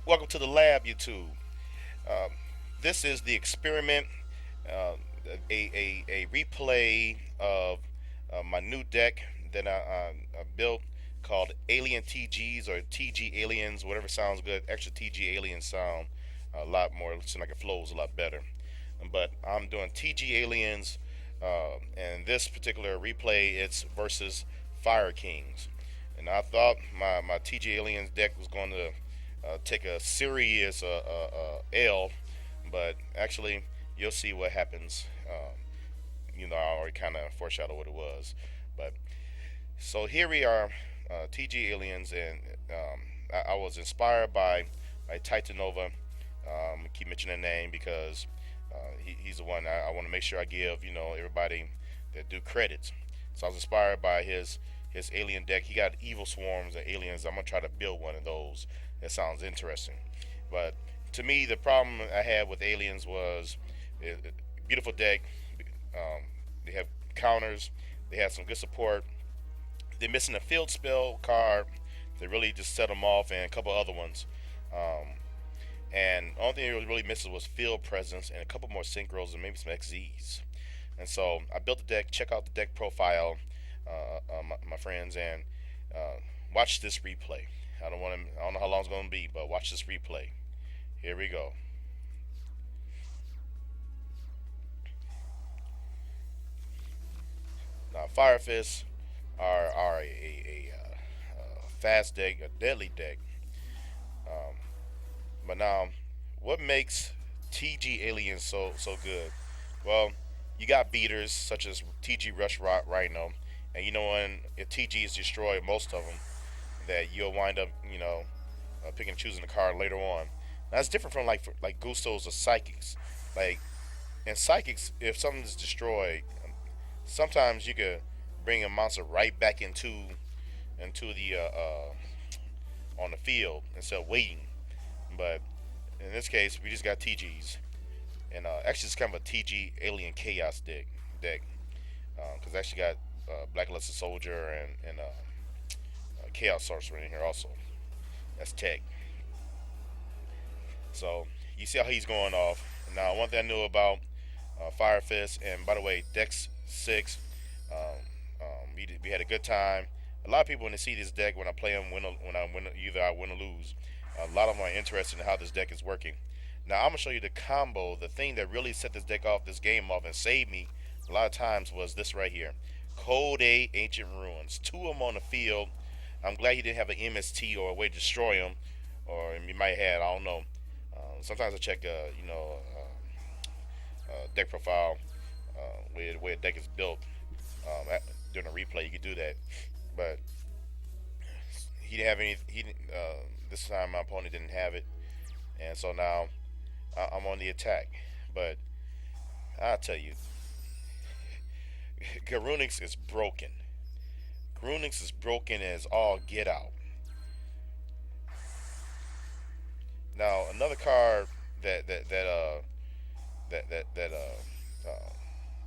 Welcome to the lab, YouTube. Um, this is the experiment, uh, a replay of my new deck that I built called Alien TGs or TG Aliens, whatever sounds good. Extra TG Aliens sound a lot more, it seems like it flows a lot better. But I'm doing TG Aliens, and this particular replay it's versus Fire Kings. And I thought my TG Aliens deck was going to take a serious L, but actually you'll see what happens. I already kind of foreshadowed what it was, but so here we are, TG Aliens, and I was inspired by Titanova. Keep mentioning the name because he's the one I want to make sure I give everybody that do credits. So I was inspired by his alien deck. He got evil swarms and aliens. I'm gonna try to build one of those. That sounds interesting. But to me, the problem I had with aliens was beautiful deck. Um, they have counters. They have some good support. They're missing a field spell card. They really just set them off and a couple other ones. Um, and the only thing it really misses was field presence and a couple more synchros and maybe some XZs. And so I built the deck. Check out the deck profile, my friends, and watch this replay. I don't know how long it's going to be, but watch this replay. Here we go. Now, Fire Fists are a fast deck, a deadly deck. Um, but now, what makes TG Aliens so good? Well, you got beaters such as TG Rush Rhino, and you know when if TG is destroyed, most of them, that you'll wind up picking and choosing the card later on. Now it's different from like Gustos or Psychics. Like in Psychics, if something is destroyed, sometimes you could bring a monster right back into the on the field instead of waiting. But in this case, we just got TGs, and actually it's kind of a TG Alien Chaos deck because I actually got Blacklisted Soldier and Chaos Sorcerer in here also. That's tech. So you see how he's going off. Now, one thing I knew about Fire Fist, and by the way, Dex 6, we had a good time. A lot of people when they see this deck when I play them, either I win or lose. A lot of them are interested in how this deck is working. Now I'm gonna show you the combo. The thing that really set this deck off, this game off, and saved me a lot of times was this right here. Code A Ancient Ruins. Two of them on the field. I'm glad he didn't have an MST or a way to destroy him, or he might have. I don't know. Sometimes I check, deck profile, where a deck is built. During a replay, you could do that, but he didn't have any. This time my opponent didn't have it, and so now I'm on the attack. But I'll tell you, Garunix is broken. Grunix is broken as all get out. Now another card that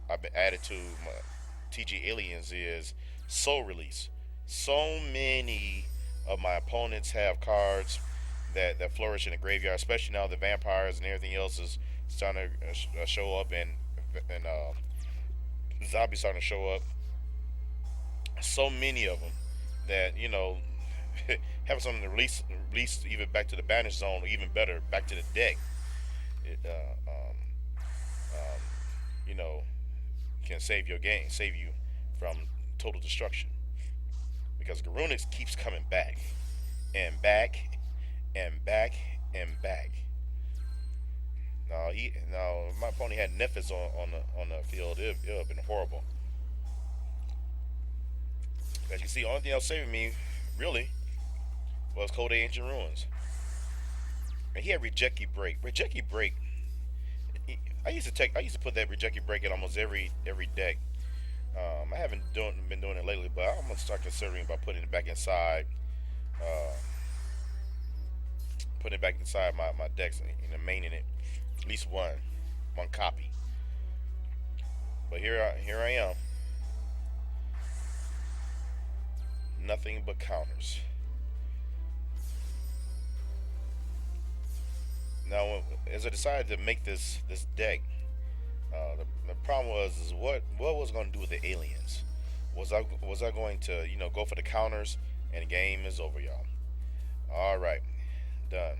I've been added to my TG Aliens is Soul Release. So many of my opponents have cards that flourish in the graveyard, especially now the vampires and everything else is starting to show up, and zombies starting to show up. So many of them that having something to release even back to the banish zone, or even better, back to the deck. It um, you know can save your game, save you from total destruction because Garunix keeps coming back and back and back and back. Now if my opponent had Nephis on the field, it would have been horrible. As you can see, the only thing else saving me really was Cold Ancient Ruins. And he had Rejecty Break. Rejecty Break. I used to put that Rejecty Break in almost every deck. I haven't been doing it lately, but I'm gonna start considering about uh, putting it back inside my decks and maining it. At least one copy. But here I am. Nothing but counters. Now, as I decided to make this deck, the problem was is what was going to do with the aliens? Was I going to go for the counters? And the game is over, y'all. All right, done.